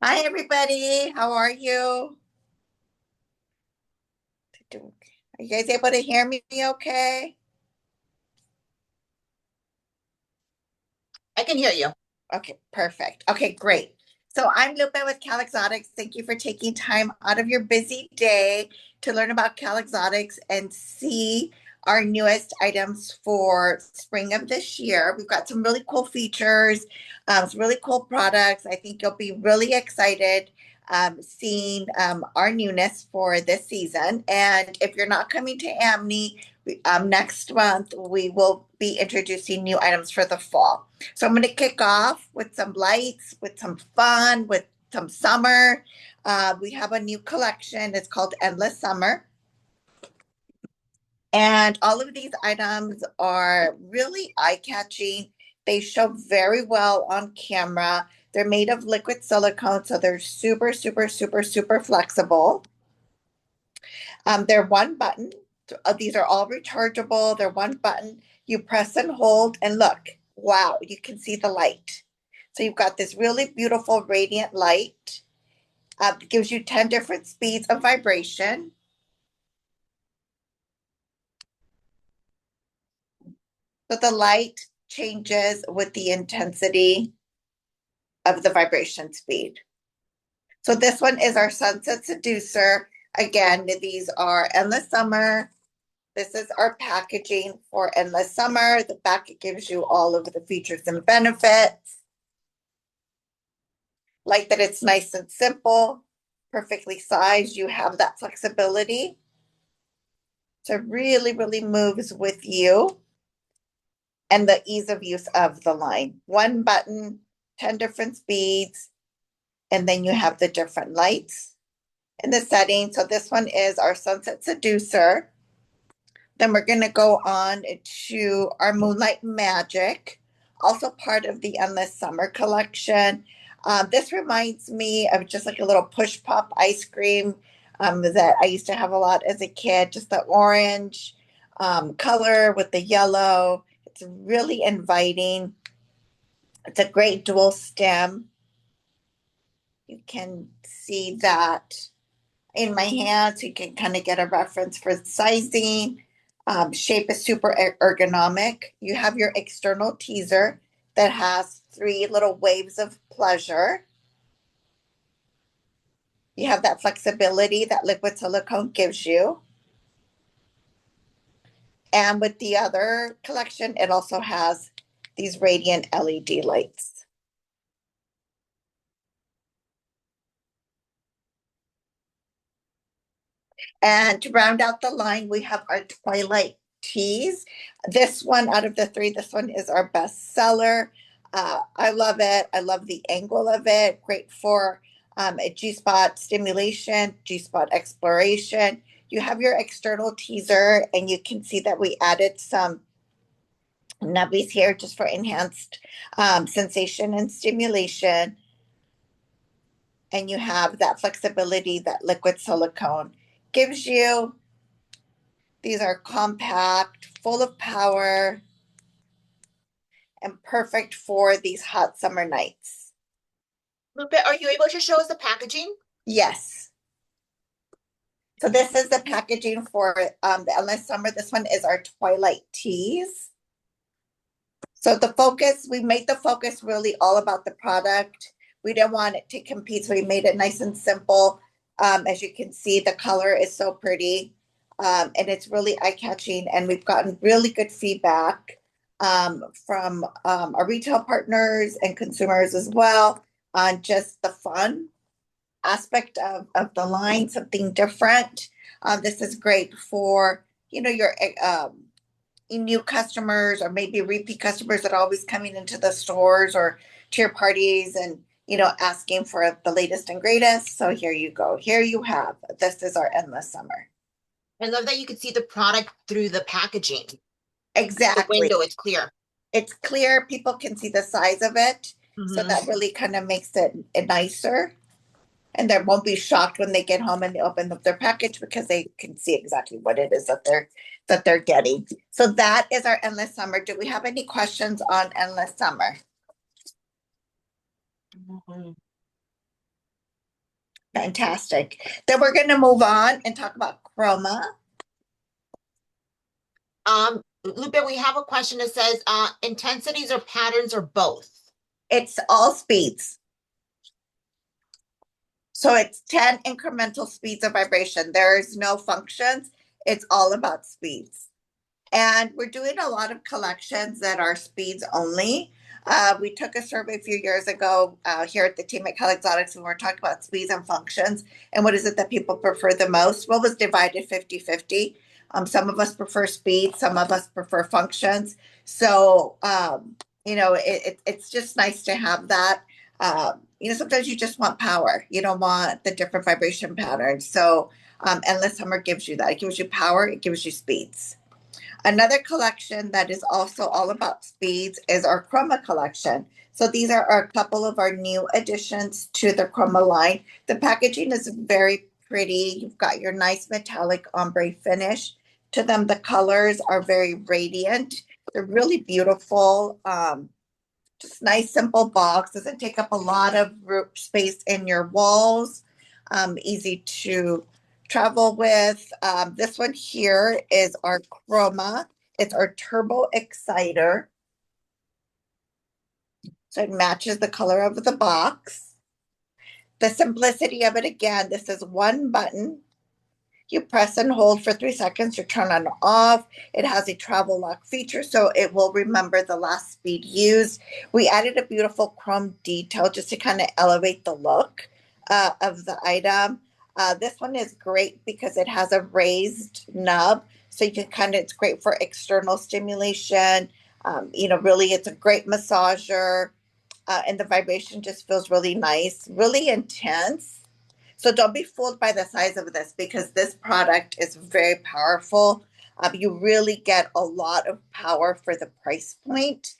Hi, everybody. How are you? Are you guys able to hear me okay? I can hear you. Okay, perfect. Okay, great. So I'm Lupe with CalExotics. Thank you for taking time out of your busy day to learn about CalExotics and see our newest items for spring of this year. We've got some really cool features, some really cool products. I think you'll be really excited seeing our newness for this season. And if you're not coming to Amni, next month we will be introducing new items for the fall. So I'm going to kick off with some lights, with some fun, with some summer. We have a new collection. It's called Endless Summer. And all of these items are really eye-catching. They show very well on camera. They're made of liquid silicone, so they're super, super, super, super flexible. They're one button. These are all rechargeable. They're one button. You press and hold, and look, wow, you can see the light. So you've got this really beautiful radiant light. It gives you 10 different speeds of vibration. So the light changes with the intensity of the vibration speed. So this one is our Sunset Seducer. Again, these are Endless Summer. This is our packaging for Endless Summer. The back, it gives you all of the features and benefits. Like that it's nice and simple, perfectly sized. You have that flexibility. So it really, really moves with you and the ease of use of the line. One button, 10 different speeds, and then you have the different lights in the setting. So this one is our Sunset Seducer. Then we're going to go on to our Moonlight Magic, also part of the Endless Summer collection. This reminds me of just like a little push pop ice cream that I used to have a lot as a kid, just the orange color with the yellow. It's really inviting. It's a great dual stem. You can see that in my hand, so you can kind of get a reference for sizing. Shape is super ergonomic. You have your external teaser that has three little waves of pleasure. You have that flexibility that liquid silicone gives you. And with the other collection, it also has these radiant LED lights. And to round out the line, we have our Twilight teas. This one out of the three, this one is our best seller. I love it. I love the angle of it. Great for a G-spot stimulation, G-spot exploration. You have your external teaser, and you can see that we added some nubbies here just for enhanced sensation and stimulation. And you have that flexibility that liquid silicone gives you. These are compact, full of power, and perfect for these hot summer nights. Lupe, are you able to show us the packaging? Yes. So this is the packaging for the Endless Summer. This one is our Twilight Teas. So the focus, we made the focus really all about the product. We didn't want it to compete, so we made it nice and simple. As you can see, the color is so pretty, and it's really eye-catching. And we've gotten really good feedback from our retail partners and consumers as well on just the fun aspect of the line, something different. This is great for, your new customers or maybe repeat customers that are always coming into the stores or to your parties and asking for the latest and greatest. So here you go. Here you have. This is our Endless Summer. I love that you can see the product through the packaging. The Exactly. window is clear. It's clear. People can see the size of it. So Hmm. that really kind of makes it nicer. And they won't be shocked when they get home and they open up their package because they can see exactly what it is that they're getting. So that is our Endless Summer. Do we have any questions on Endless Summer? Mhm. Fantastic. Then we're going to move on and talk about chroma. Lupe, we have a question that says, intensities or patterns or both? It's all speeds. So it's 10 incremental speeds of vibration. There is no functions. It's all about speeds. And we're doing a lot of collections that are speeds only. We took a survey a few years ago here at the team at CalExotics, and we're talking about speeds and functions and what is it that people prefer the most. What was divided 50-50. Some of us prefer speed, some of us prefer functions. So, it's just nice to have that. Sometimes you just want power. You don't want the different vibration patterns. So, Endless Summer gives you that. It gives you power, it gives you speeds. Another collection that is also all about speeds is our Chroma collection. So these are a couple of our new additions to the Chroma line. The packaging is very pretty. You've got your nice metallic ombre finish to them. The colors are very radiant. They're really beautiful. Just nice, simple box. Doesn't take up a lot of space in your walls. Easy to travel with. This one here is our Chroma. It's our Turbo Exciter. So it matches the color of the box. The simplicity of it, again, this is one button. You press and hold for 3 seconds to turn on and off. It has a travel lock feature, so it will remember the last speed used. We added a beautiful chrome detail just to kind of elevate the look of the item. This one is great because it has a raised nub, so you can it's great for external stimulation. Really, it's a great massager, and the vibration just feels really nice, really intense. So don't be fooled by the size of this because this product is very powerful. You really get a lot of power for the price point.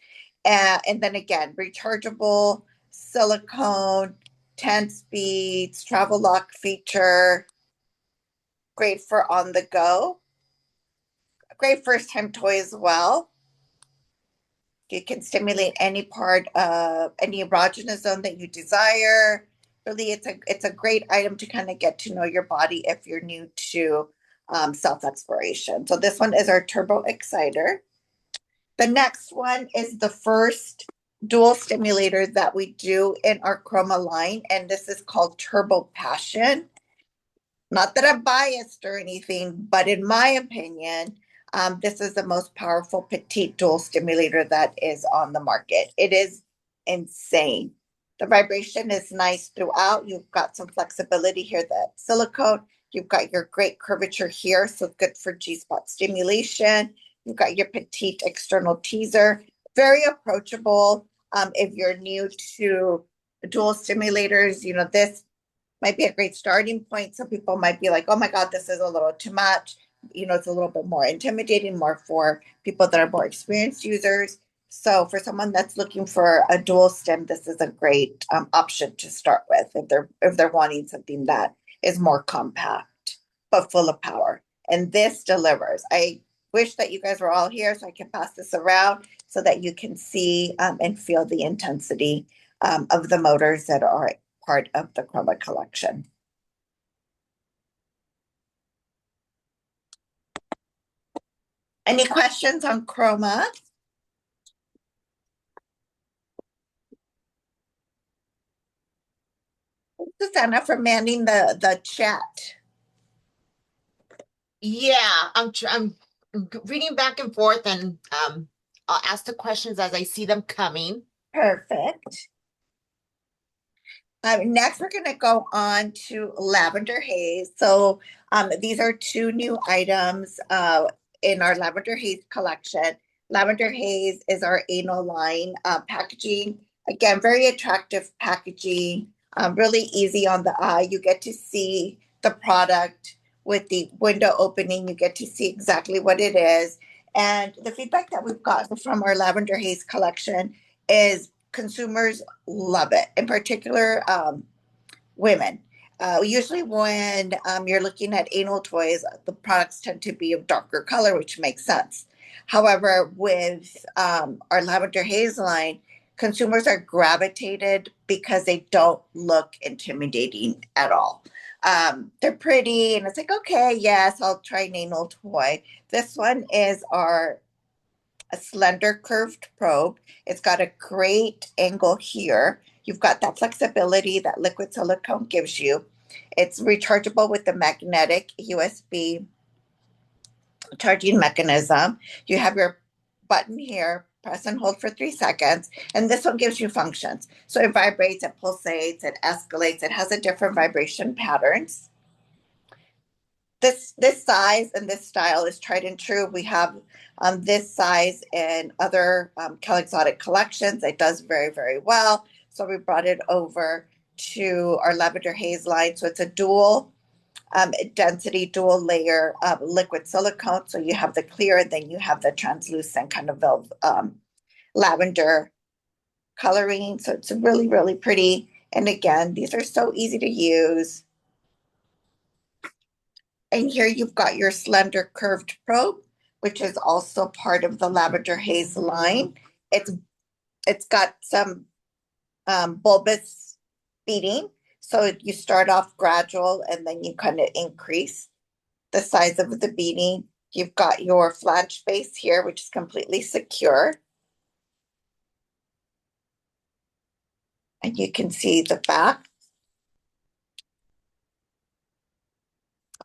And then again, rechargeable silicone, 10 speeds, travel lock feature, great for on the go. Great first time toy as well. You can stimulate any part of any erogenous zone that you desire. Really, it's a great item to kind of get to know your body if you're new to self exploration. So this one is our Turbo Exciter. The next one is the first dual stimulator that we do in our Chroma line, and this is called Turbo Passion. Not that I'm biased or anything, but in my opinion, this is the most powerful petite dual stimulator that is on the market. It is insane. The vibration is nice throughout. You've got some flexibility here, that silicone. You've got your great curvature here, so good for G-spot stimulation. You've got your petite external teaser. Very approachable. If you're new to dual stimulators, this might be a great starting point. Some people might be like, oh my God, this is a little too much. It's a little bit more intimidating, more for people that are more experienced users. So for someone that's looking for a dual stim, this is a great option to start with if they're wanting something that is more compact but full of power. And this delivers. I wish that you guys were all here so I can pass this around so that you can see and feel the intensity of the motors that are part of the Chroma collection. Any questions on Chroma? Susanna for manning the chat. Yeah, I'm reading back and forth, and I'll ask the questions as I see them coming. Perfect. Next, we're going to go on to Lavender Haze. So these are two new items in our Lavender Haze collection. Lavender Haze is our anal line packaging. Again, very attractive packaging, really easy on the eye. You get to see the product with the window opening. You get to see exactly what it is. And the feedback that we've gotten from our Lavender Haze collection is consumers love it, in particular women. Usually, when you're looking at anal toys, the products tend to be of darker color, which makes sense. However, with our Lavender Haze line, consumers are gravitated because they don't look intimidating at all. They're pretty, and it's like, okay, yes, I'll try an anal toy. This one is a slender curved probe. It's got a great angle here. You've got that flexibility that liquid silicone gives you. It's rechargeable with the magnetic USB charging mechanism. You have your button here, press and hold for 3 seconds, and this one gives you functions. So it vibrates, it pulsates, it escalates, it has a different vibration patterns. This size and this style is tried and true. We have this size in other CalExotic collections. It does very, very well. So we brought it over to our Lavender Haze line. So it's a dual density, dual layer liquid silicone. So you have the clear and then you have the translucent kind of lavender coloring. So it's really, really pretty. And again, these are so easy to use. And here you've got your slender curved probe, which is also part of the Lavender Haze line. It's it's got some bulbous beading. So you start off gradual and then you kind of increase the size of the beading. You've got your flange base here, which is completely secure. And you can see the back.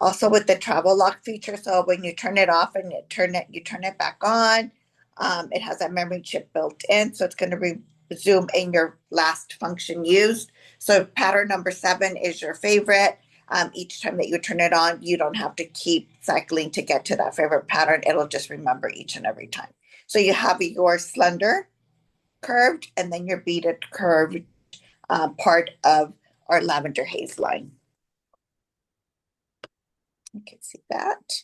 Also with the travel lock feature, so when you turn it off and you turn it back on, it has a memory chip built in, so it's going to resume in your last function used. So pattern number 7 is your favorite. Each time that you turn it on, you don't have to keep cycling to get to that favorite pattern. It'll just remember each and every time. So you have your slender curved and then your beaded curved part of our Lavender Haze line. You can see that.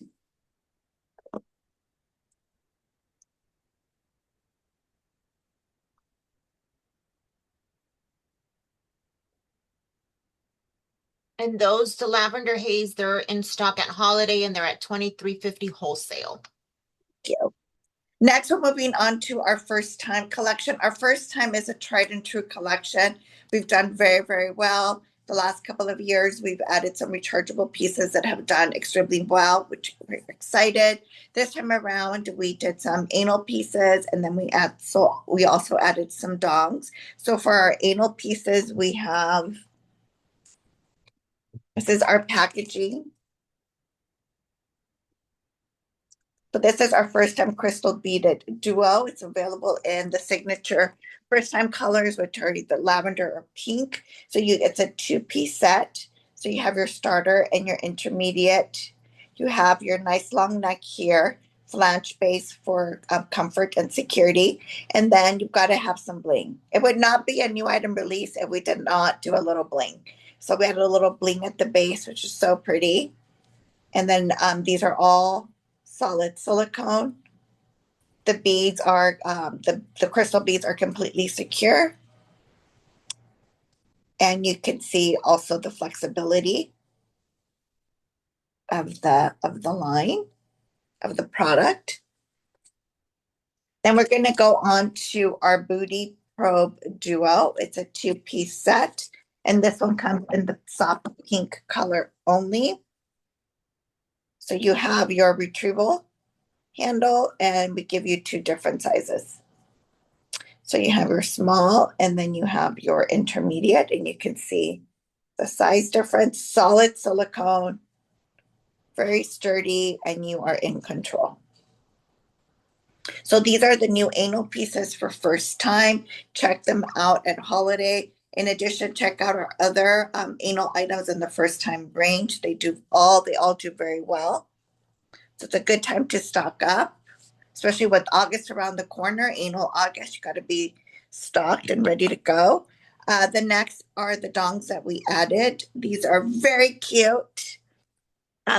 And those, the Lavender Haze, they're in stock at Holiday and they're at $23.50 wholesale. Thank you. Next, we're moving on to our first time collection. Our first time is a tried and true collection. We've done very, very well. The last couple of years, we've added some rechargeable pieces that have done extremely well, which we're excited. This time around, we did some anal pieces, and then we also added some dongs. So for our anal pieces, we have, this is our packaging. So this is our first time crystal beaded duo. It's available in the signature first time colors, which are either lavender or pink. So it's a 2-piece set. So you have your starter and your intermediate. You have your nice long neck here, flange base for comfort and security. And then you've got to have some bling. It would not be a new item release if we did not do a little bling. So we had a little bling at the base, which is so pretty. And then these are all solid silicone. The beads are the crystal beads are completely secure, and you can see also the flexibility of the line of the product. Then we're going to go on to our booty probe duo. It's a 2-piece set, and this one comes in the soft pink color only. So you have your retrieval handle, and we give you 2 different sizes. So you have your small and then you have your intermediate, and you can see the size difference. Solid silicone, very sturdy, and you are in control. So these are the new anal pieces for first time. Check them out at Holiday. In addition, check out our other anal items in the first time range. They all do very well. So it's a good time to stock up, especially with August around the corner. Anal August, you got to be stocked and ready to go. The next are the dongs that we added. These are very cute.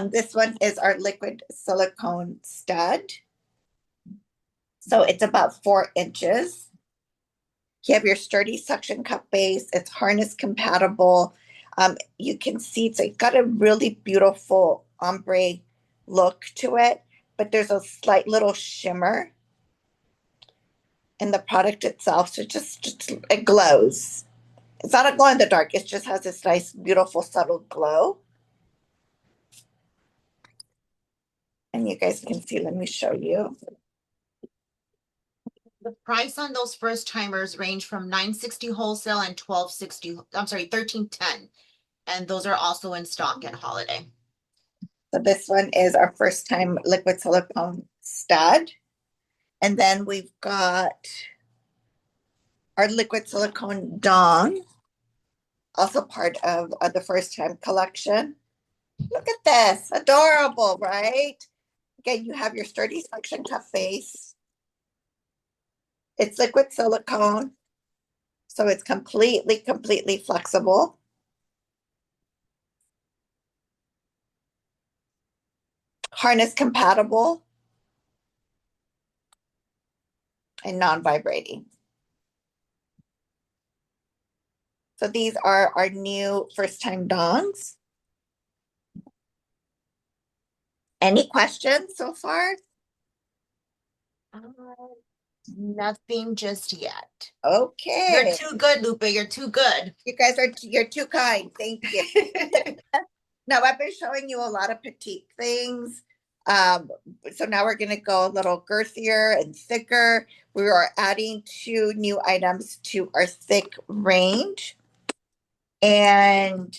This one is our liquid silicone stud. So it's about 4 inches. You have your sturdy suction cup base. It's harness compatible. You can see it's got a really beautiful ombre look to it, but there's a slight little shimmer in the product itself. So just it glows. It's not a glow in the dark. It just has this nice, beautiful, subtle glow. And you guys can see, let me show you. The price on those first timers range from $9.60 wholesale and $12.60. I'm sorry, $13.10. And those are also in stock at Holiday. So this one is our first time liquid silicone stud. And then we've got our liquid silicone dong, also part of the first time collection. Look at this, adorable, right? Again, you have your sturdy suction cup base. It's liquid silicone, so it's completely flexible. Harness compatible and non-vibrating. So these are our new first time dongs. Any questions so far? Nothing just yet. Okay. You're too good, Lupe. You're too good. You're too kind. Thank you. Now I've been showing you a lot of petite things. So now we're going to go a little girthier and thicker. We are adding 2 new items to our thick range. And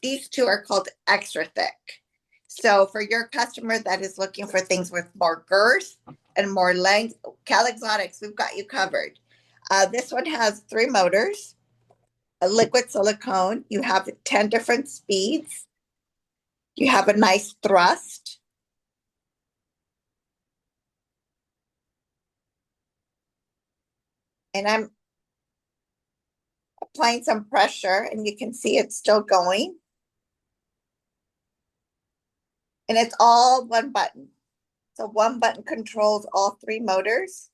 these 2 are called extra thick. So for your customer that is looking for things with more girth and more length, CalExotics, we've got you covered. This one has 3 motors, a liquid silicone. You have 10 different speeds. You have a nice thrust. And I'm applying some pressure, and you can see it's still going. And it's all one button. So one button controls all 3 motors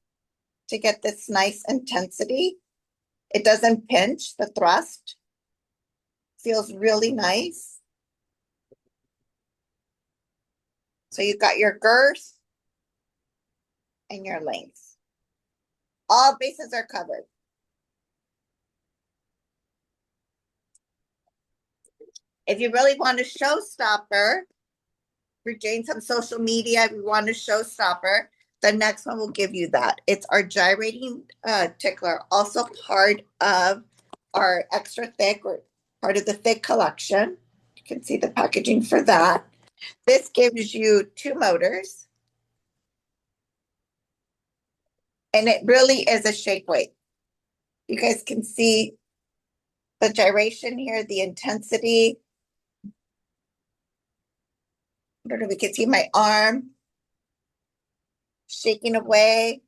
to get this nice intensity. It doesn't pinch the thrust. Feels really nice. So you've got your girth and your length. All bases are covered. If you really want a showstopper, for doing some social media, if you want a showstopper, the next one will give you that. It's our gyrating tickler, also part of our extra thick or part of the thick collection. You can see the packaging for that. This gives you 2 motors. And it really is a shake weight. You guys can see the gyration here, the intensity. I don't know if you can see my arm shaking away.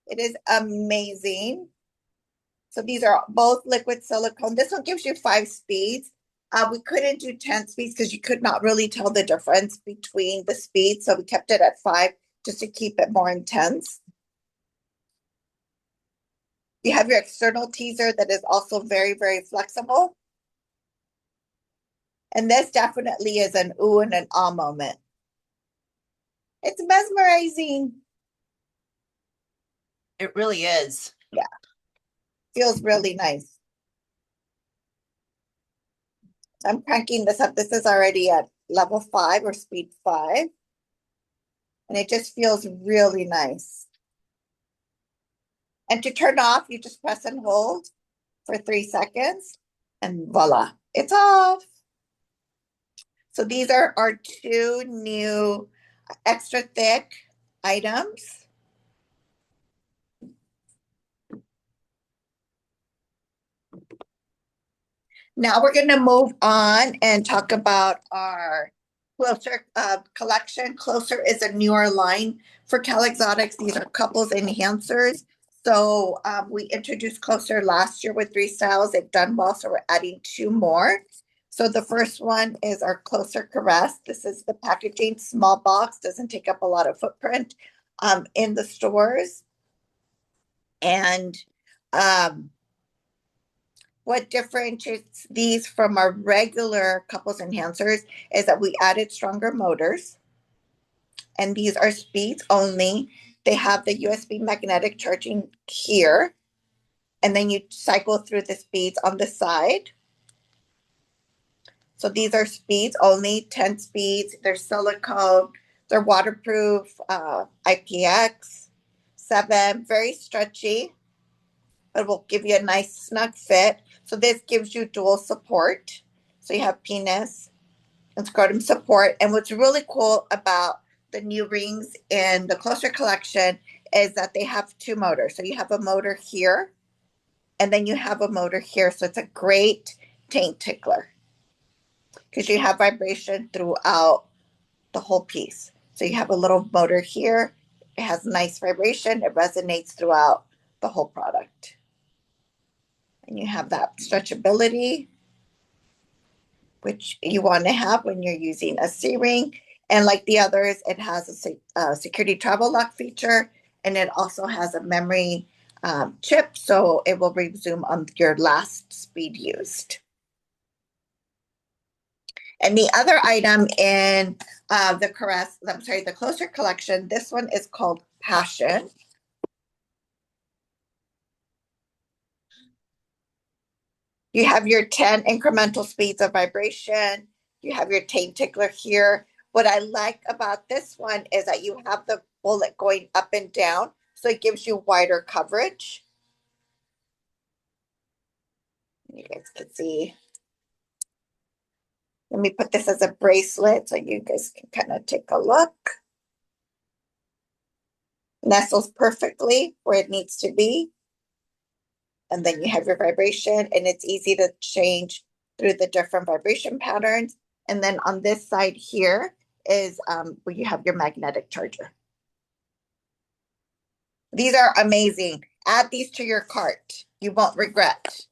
It is amazing. So these are both liquid silicone. This one gives you 5 speeds. We couldn't do 10 speeds because you could not really tell the difference between the speeds. So we kept it at 5 just to keep it more intense. You have your external teaser that is also very flexible. And this definitely is an ooh and an ah moment. It's mesmerizing. It really is. Yeah. Feels really nice. I'm cranking this up. This is already at level 5 or speed 5. And it just feels really nice. And to turn off, you just press and hold for 3 seconds. And voila, it's off. So these are our 2 new extra thick items. Now we're going to move on and talk about our Closer collection. Closer is a newer line for CalExotics. These are couples enhancers. So we introduced Closer last year with 3 styles. They've done well, so we're adding 2 more. So the first one is our Closer Caress. This is the packaging, small box, doesn't take up a lot of footprint in the stores. And what differentiates these from our regular couples enhancers is that we added stronger motors. And these are speeds only. They have the USB magnetic charging here, and then you cycle through the speeds on the side. So these are speeds only, 10 speeds. They're silicone, they're waterproof, IPX7, very stretchy. It will give you a nice snug fit. So this gives you dual support. So you have penis and scrotum support. And what's really cool about the new rings in the Closer collection is that they have two motors. So you have a motor here, and then you have a motor here. So it's a great taint tickler because you have vibration throughout the whole piece. So you have a little motor here. It has nice vibration. It resonates throughout the whole product. And you have that stretchability, which you want to have when you're using a C-ring. And like the others, it has a security travel lock feature, and it also has a memory chip, so it will resume on your last speed used. And the other item in the Closer collection, this one is called Passion. You have your 10 incremental speeds of vibration. You have your taint tickler here. What I like about this one is that you have the bullet going up and down, so it gives you wider coverage. You guys can see. Let me put this as a bracelet so you guys can kind of take a look. Nestles perfectly where it needs to be. And then you have your vibration, and it's easy to change through the different vibration patterns. And then on this side here is where you have your magnetic charger. These are amazing. Add these to your cart. You won't regret.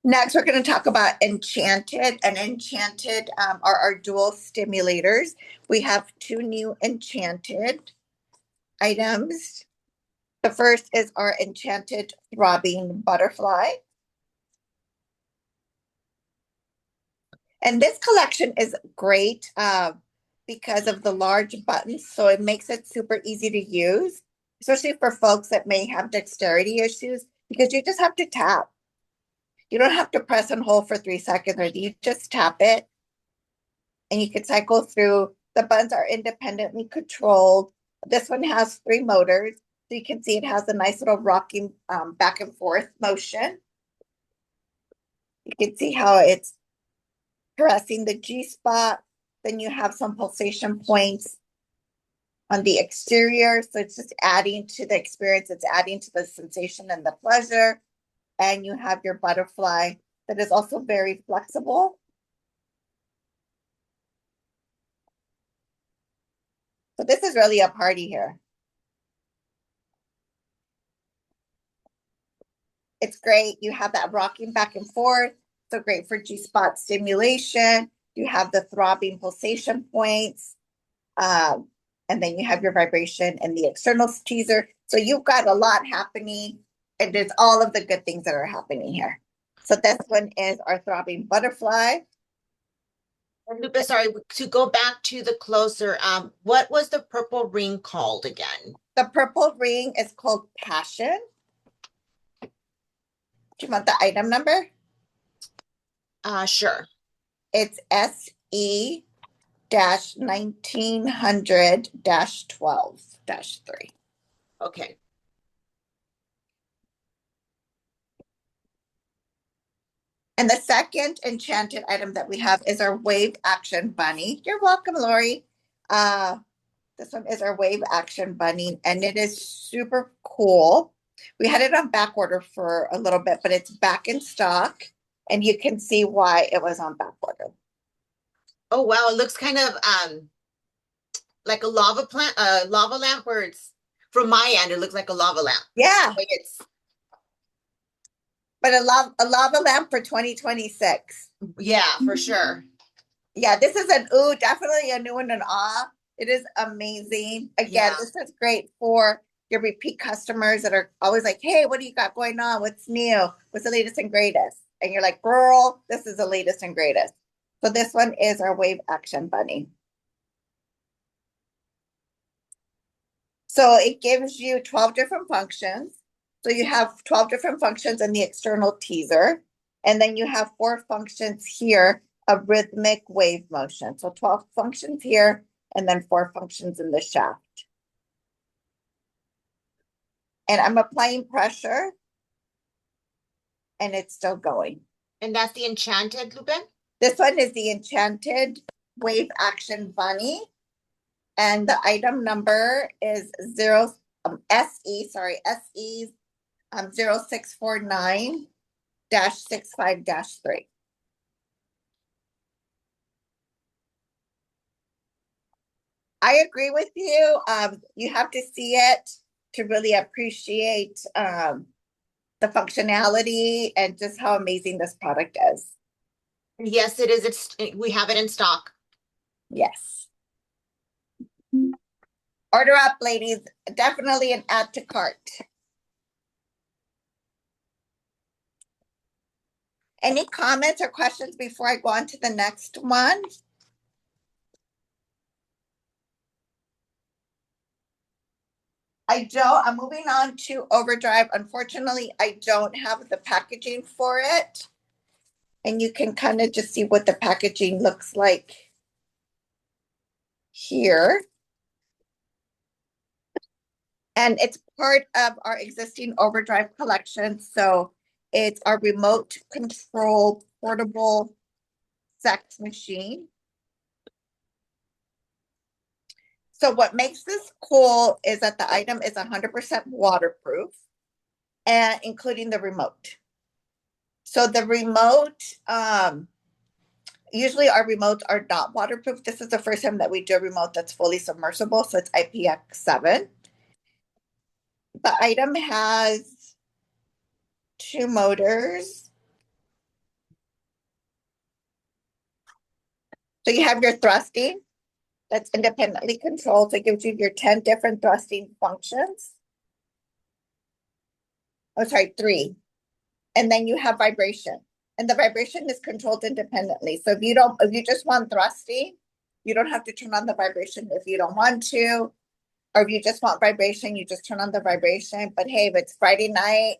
Next, we're going to talk about Enchanted, and Enchanted are our dual stimulators. We have two new Enchanted items. The first is our Enchanted Throbbing Butterfly. And this collection is great because of the large buttons, so it makes it super easy to use, especially for folks that may have dexterity issues, because you just have to tap. You don't have to press and hold for 3 seconds, or you just tap it and you can cycle through. The buttons are independently controlled. This one has 3 motors. So you can see it has a nice little rocking back and forth motion. You can see how it's caressing the G spot. Then you have some pulsation points on the exterior. So it's just adding to the experience. It's adding to the sensation and the pleasure. And you have your butterfly that is also very flexible. So this is really a party here. It's great. You have that rocking back and forth. So great for G-spot stimulation. You have the throbbing pulsation points. And then you have your vibration and the external teaser. So you've got a lot happening, and there's all of the good things that are happening here. So this one is our throbbing butterfly. Lupe, sorry, to go back to the Closer, what was the purple ring called again? The purple ring is called Passion. Do you want the item number? Sure. It's SE-1900-12-3. Okay. And the second enchanted item that we have is our Wave Action Bunny. You're welcome, Lori. This one is our Wave Action Bunny, and it is super cool. We had it on back order for a little bit, but it's back in stock, and you can see why it was on back order. Oh, wow. It looks kind of like a lava lamp, where it's, from my end, it looks like a lava lamp. Yeah. Like it's, but a lava lamp for 2026. Yeah, for sure. Yeah, this is definitely a new one, an awe. It is amazing. Again, This is great for your repeat customers that are always like, hey, what do you got going on? What's new? What's the latest and greatest? And you're like, girl, this is the latest and greatest. So this one is our Wave Action Bunny. So it gives you 12 different functions. So you have 12 different functions in the external teaser. And then you have 4 functions here of rhythmic wave motion. So 12 functions here and then 4 functions in the shaft. And I'm applying pressure and it's still going. And that's the Enchanted, Lupe? This one is the Enchanted Wave Action Bunny. And the item number is SE 0649-65-3. I agree with you. You have to see it to really appreciate the functionality and just how amazing this product is. Yes, it is. We have it in stock. Yes. Order up, ladies. Definitely an add to cart. Any comments or questions before I go on to the next one? I don't. I'm moving on to Overdrive. Unfortunately, I don't have the packaging for it. And you can kind of just see what the packaging looks like here. And it's part of our existing Overdrive collection. So it's our remote control portable sex machine. So what makes this cool is that the item is 100% waterproof, and including the remote. So the remote, usually our remotes are not waterproof. This is the first time that we do a remote that's fully submersible. So it's IPX7. The item has 2 motors. So you have your thrusting that's independently controlled. So it gives you your 10 different thrusting functions. Oh, sorry, 3. And then you have vibration. And the vibration is controlled independently. So if you just want thrusting, you don't have to turn on the vibration if you don't want to. Or if you just want vibration, you just turn on the vibration. But hey, if it's Friday night,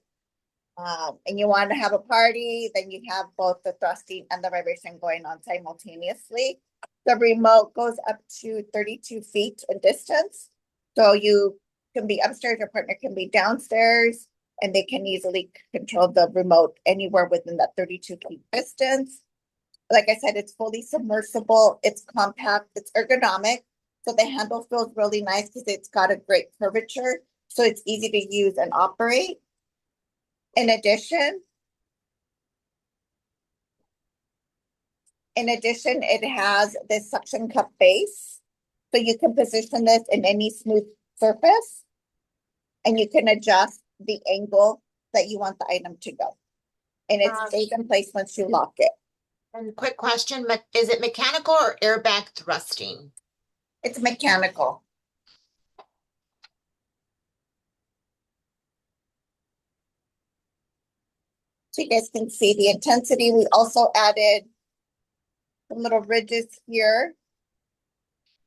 and you want to have a party, then you have both the thrusting and the vibration going on simultaneously. The remote goes up to 32 feet in distance. So you can be upstairs, your partner can be downstairs, and they can easily control the remote anywhere within that 32 feet distance. Like I said, it's fully submersible, it's compact, it's ergonomic. So the handle feels really nice because it's got a great curvature. So it's easy to use and operate. In addition, it has this suction cup base. So you can position this in any smooth surface and you can adjust the angle that you want the item to go. And it stays in place once you lock it. And quick question, is it mechanical or airbag thrusting? It's mechanical. So you guys can see the intensity. We also added some little ridges here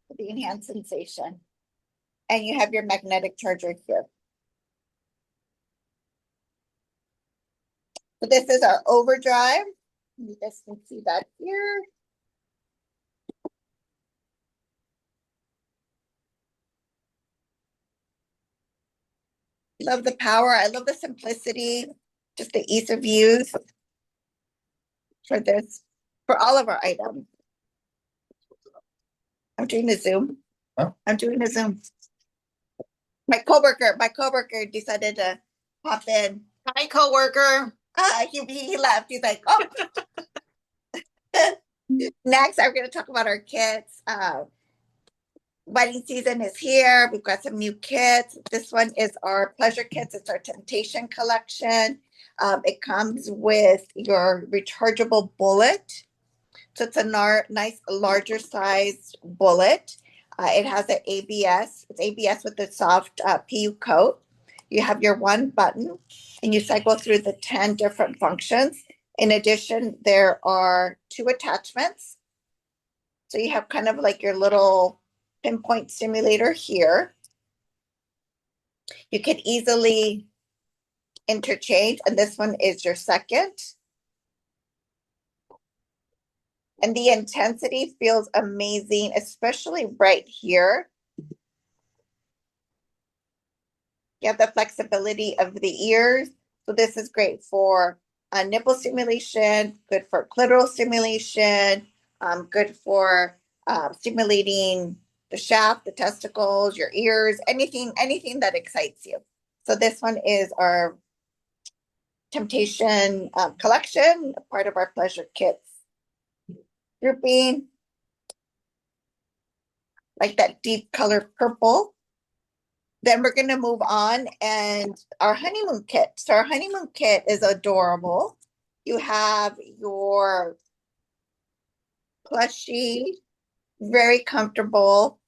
for the enhanced sensation. And you have your magnetic charger here. So this is our overdrive. You guys can see that here. Love the power. I love the simplicity, just the ease of use for this, for all of our items. I'm doing a Zoom. Huh? I'm doing a Zoom. My coworker decided to pop in. Hi, coworker. He left. He's like, oh. Next, I'm going to talk about our kits. Wedding season is here. We've got some new kits. This one is our pleasure kits. It's our Temptation collection. It comes with your rechargeable bullet. So it's a nice larger size bullet. It has an ABS. It's ABS with a soft PU coat. You have your one button and you cycle through the 10 different functions. In addition, there are 2 attachments. So you have kind of like your little pinpoint stimulator here. You can easily interchange, and this one is your second. And the intensity feels amazing, especially right here. You have the flexibility of the ears. So this is great for nipple stimulation, good for clitoral stimulation, good for stimulating the shaft, the testicles, your ears, anything that excites you. So this one is our Temptation collection, part of our pleasure kits grouping, like that deep color purple. Then we're going to move on and our honeymoon kit. So our honeymoon kit is adorable. You have your plushy, very comfortable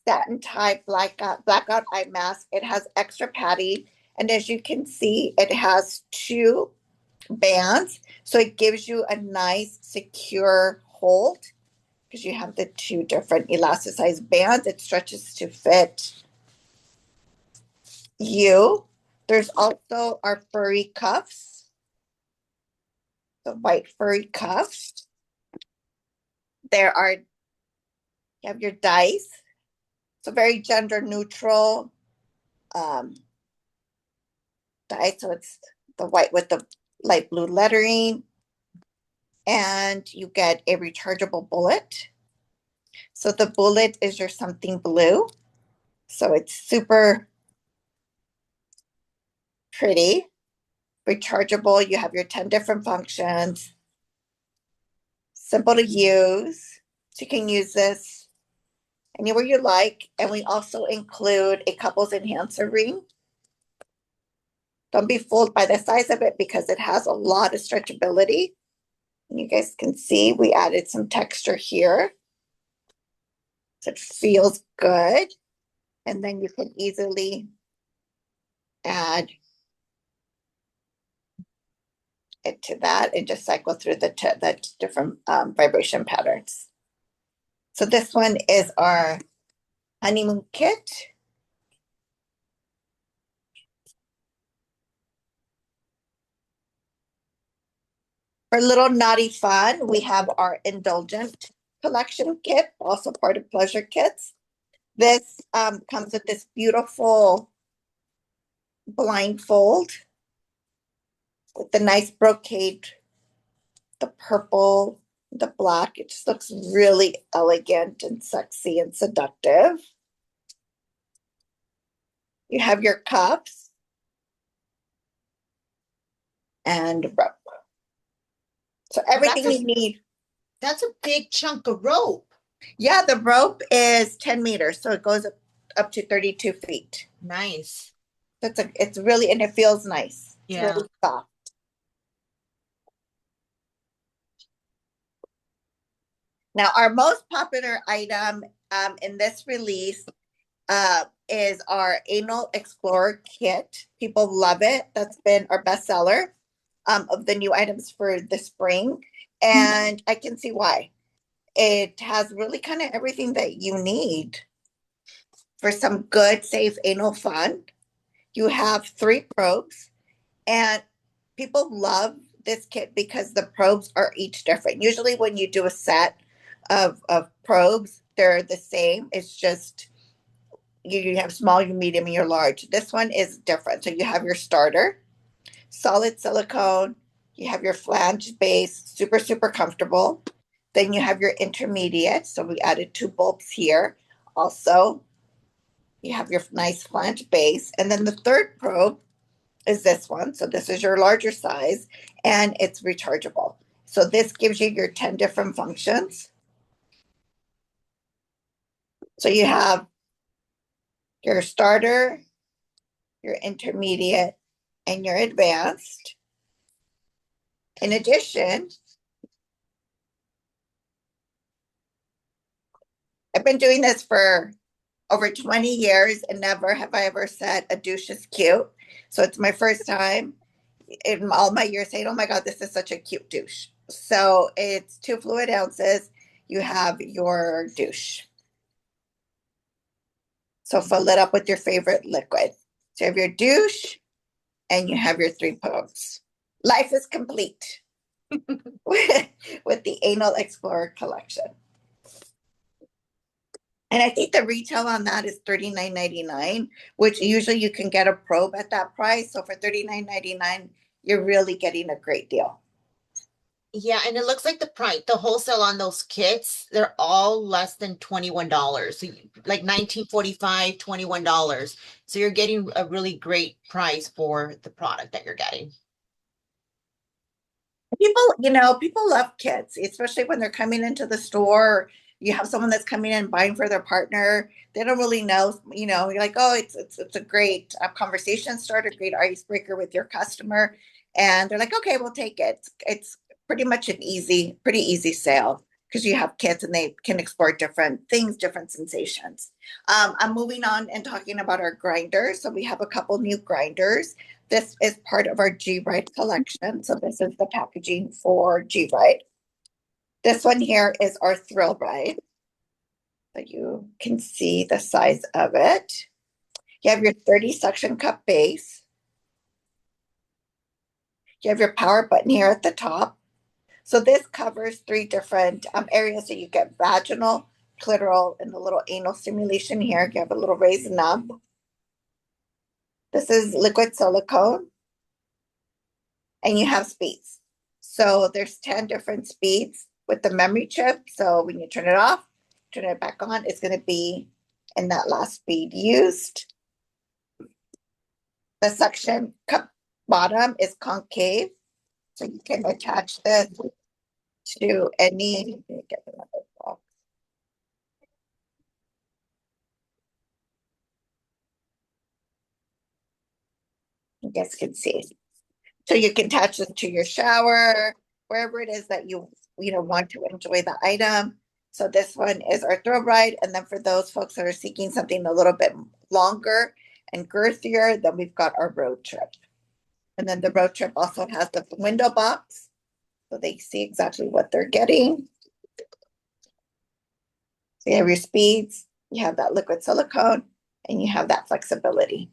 satin type blackout eye mask. It has extra padding. And as you can see, it has 2 bands. So it gives you a nice secure hold because you have the 2 different elasticized bands. It stretches to fit you. There's also our furry cuffs, the white furry cuffs. There are, you have your dice, so very gender neutral dice. So it's the white with the light blue lettering, and you get a rechargeable bullet. So the bullet is your something blue. So it's super pretty, rechargeable. You have your 10 different functions, simple to use. So you can use this anywhere you like. And we also include a couples enhancer ring. Don't be fooled by the size of it because it has a lot of stretchability. And you guys can see we added some texture here. So it feels good. And then you can easily add it to that and just cycle through the different vibration patterns. So this one is our honeymoon kit. For a little naughty fun, we have our indulgent collection kit, also part of pleasure kits. This comes with this beautiful blindfold with the nice brocade, the purple, the black. It just looks really elegant and sexy and seductive. You have your cuffs and rope. So everything you need. That's a big chunk of rope. Yeah, the rope is 10 meters, so it goes up to 32 feet. Nice. It's really, and it feels nice. It's Yeah. really soft. Now, our most popular item in this release is our Anal Explorer Kit. People love it. That's been our bestseller of the new items for the spring. And I can see why. It has really kind of everything that you need for some good, safe anal fun. You have 3 probes, and people love this kit because the probes are each different. Usually, when you do a set of probes, they're the same. It's just you have small, you medium, and your large. This one is different. So you have your starter, solid silicone. You have your flange base, super, super comfortable. Then you have your intermediate. So we added 2 bulbs here. Also, you have your nice flange base. And then the third probe is this one. So this is your larger size and it's rechargeable. So this gives you your 10 different functions. So you have your starter, your intermediate, and your advanced. In addition, I've been doing this for over 20 years and never have I ever said a douche is cute. So it's my first time in all my years saying, oh my God, this is such a cute douche. So it's 2 fluid ounces. You have your douche. So fill it up with your favorite liquid. So you have your douche and you have your 3 pumps. Life is complete with the Anal Explorer collection. And I think the retail on that is $39.99, which usually you can get a probe at that price. So for $39.99, you're really getting a great deal. Yeah, and it looks like the wholesale on those kits, they're all less than $21. So like 19.45, $21. So you're getting a really great price for the product that you're getting. People love kits, especially when they're coming into the store. You have someone that's coming in buying for their partner. They don't really know, you're like, oh, it's a great conversation starter, great icebreaker with your customer. And they're like, okay, we'll take it. It's pretty much pretty easy sale because you have kits and they can explore different things, different sensations. I'm moving on and talking about our grinders. So we have a couple new grinders. This is part of our G Ride collection. So this is the packaging for G Ride. This one here is our Thrill Ride. So you can see the size of it. You have your 30 suction cup base. You have your power button here at the top. So this covers 3 different areas. So you get vaginal, clitoral, and a little anal stimulation here. You have a little raised nub. This is liquid silicone. And you have speeds. So there's 10 different speeds with the memory chip. So when you turn it off, turn it back on, it's going to be in that last speed used. The suction cup bottom is concave. So you can attach this to any, let me get another box. You guys can see. So you can attach it to your shower, wherever it is that you want to enjoy the item. So this one is our thrill ride. And then for those folks that are seeking something a little bit longer and girthier, then we've got our road trip. And then the road trip also has the window box. So they see exactly what they're getting. So you have your speeds, you have that liquid silicone, and you have that flexibility.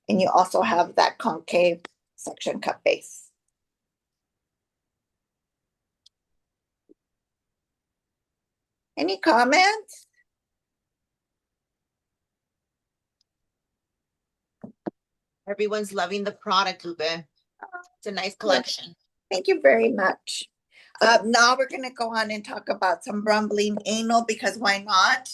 And you also have that concave suction cup base. Any comments? Everyone's loving the product, Lupe. It's a nice collection. Thank you very much. Now we're going to go on and talk about some rumbling anal because why not?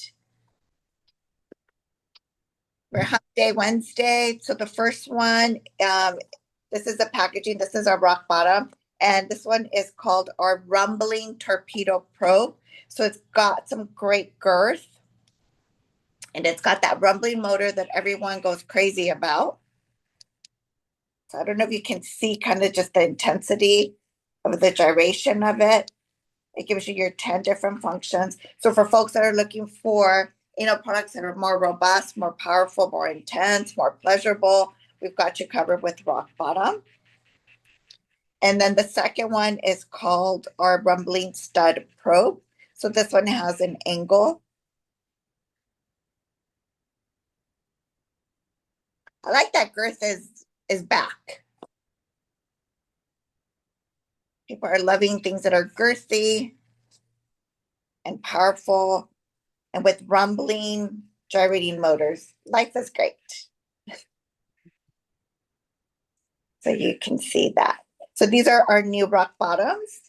We're Hump Day Wednesday. So the first one, this is the packaging. This is our rock bottom. And this one is called our Rumbling Torpedo Probe. So it's got some great girth. And it's got that rumbling motor that everyone goes crazy about. So I don't know if you can see kind of just the intensity of the gyration of it. It gives you your 10 different functions. So for folks that are looking for, products that are more robust, more powerful, more intense, more pleasurable, we've got you covered with rock bottom. And then the second one is called our Rumbling Stud Probe. So this one has an angle. I like that girth is back. People are loving things that are girthy and powerful and with rumbling, gyrating motors. Life is great. So you can see that. So these are our new rock bottoms.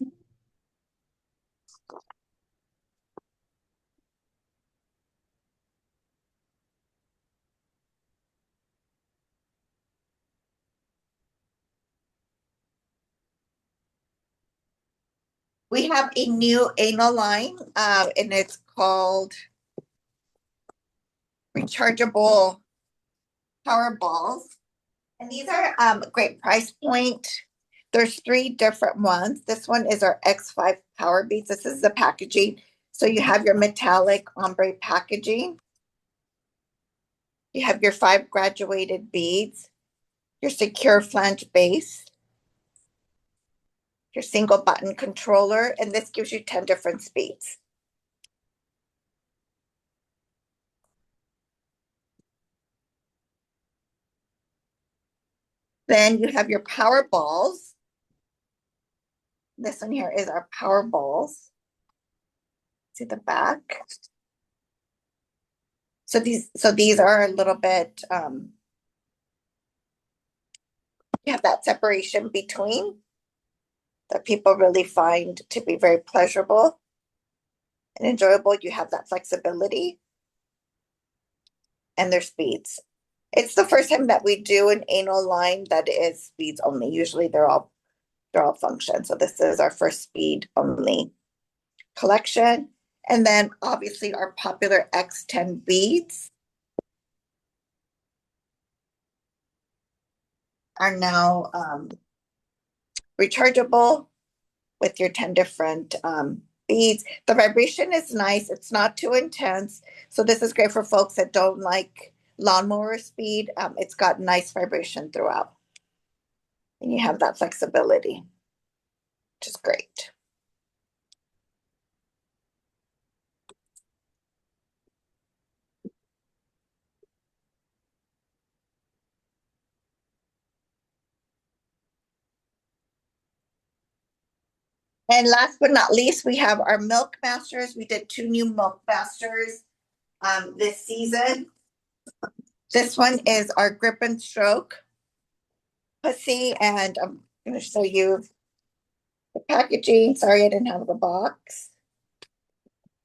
We have a new anal line, and it's called rechargeable power balls. And these are great price point. There's 3 different ones. This one is our X5 Power Beats. This is the packaging. So you have your metallic ombre packaging. You have your 5 graduated beads, your secure flange base, your single button controller, and this gives you 10 different speeds. Then you have your power balls. This one here is our power balls. See the back. So these are a little bit you have that separation between that people really find to be very pleasurable and enjoyable. You have that flexibility and their speeds. It's the first time that we do an anal line that is speeds only. Usually they're all function. So this is our first speed only collection. And then obviously our popular X10 beads are now rechargeable with your 10 different beads. The vibration is nice. It's not too intense. So this is great for folks that don't like lawnmower speed. It's got nice vibration throughout. And you have that flexibility, which is great. And last but not least, we have our Milk Masters. We did 2 new Milk Masters this season. This one is our Grip and Stroke pussy, and I'm going to show you the packaging. Sorry, I didn't have the box.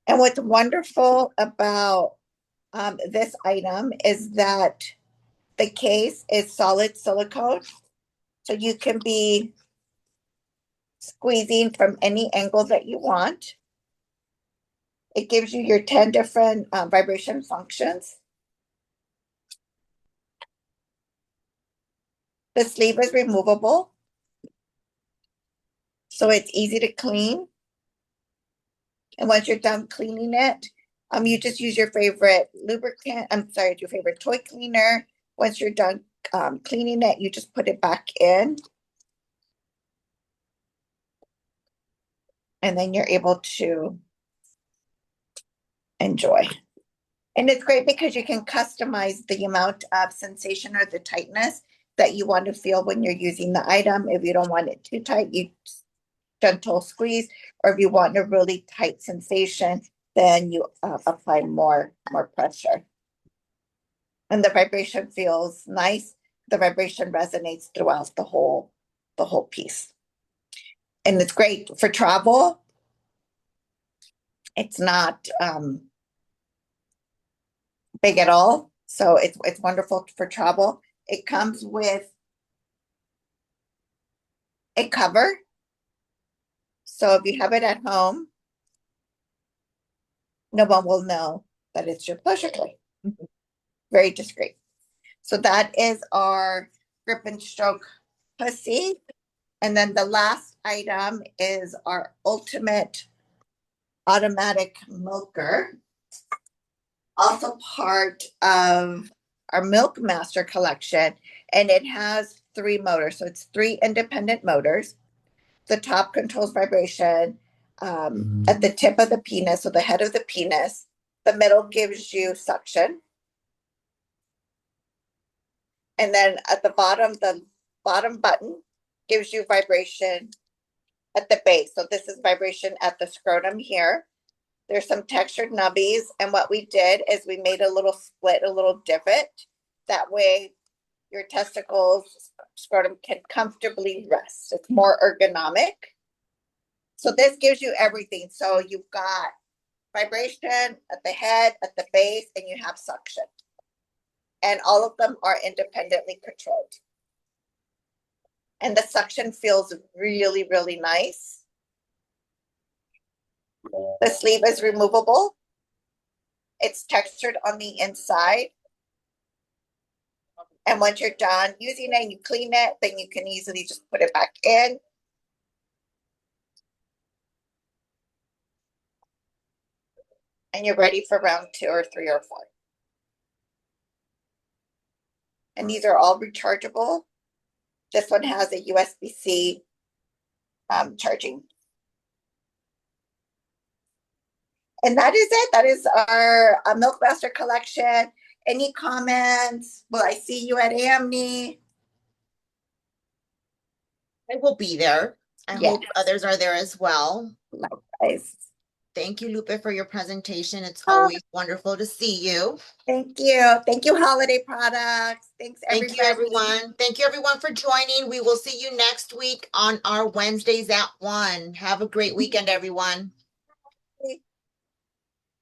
And what's wonderful about this item is that the case is solid silicone, so you can be squeezing from any angle that you want. It gives you your 10 different vibration functions. The sleeve is removable, so it's easy to clean. And once you're done cleaning it, you just use your favorite lubricant. I'm sorry, your favorite toy cleaner. Once you're done cleaning it, you just put it back in. And then you're able to enjoy. And it's great because you can customize the amount of sensation or the tightness that you want to feel when you're using the item. If you don't want it too tight, you gentle squeeze, or if you want a really tight sensation, then you apply more pressure. And the vibration feels nice. The vibration resonates throughout the whole piece. And it's great for travel. It's not big at all. So it's wonderful for travel. It comes with a cover. So if you have it at home, no one will know that it's your pleasure toy. Very discreet. So that is our Grip and Stroke pussy. And then the last item is our ultimate automatic milker, also part of our Milk Master collection. And it has 3 motors. So it's 3 independent motors. The top controls vibration at the tip of the penis, so the head of the penis. The middle gives you suction. And then at the bottom button gives you vibration at the base. So this is vibration at the scrotum here. There's some textured nubbies. And what we did is we made a little split, a little divot. That way your testicles, scrotum can comfortably rest. It's more ergonomic. So this gives you everything. So you've got vibration at the head, at the base, and you have suction. And all of them are independently controlled. And the suction feels really, really nice. The sleeve is removable. It's textured on the inside. And once you're done using it and you clean it, then you can easily just put it back in. And you're ready for round 2 or 3 or 4. And these are all rechargeable. This one has a USB-C charging. And that is it. That is our Milkmaster collection. Any comments? Will I see you at AMNI? I will be there. I Yes, hope others are there as well. likewise. Thank you, Lupe, for your presentation. It's Oh, always wonderful to see you. thank you. Thank you, Holiday Products. Thanks, Thank you, everybody. everyone. Thank you, everyone, for joining. We will see you next week on our Wednesdays at 1. Have a great weekend, everyone.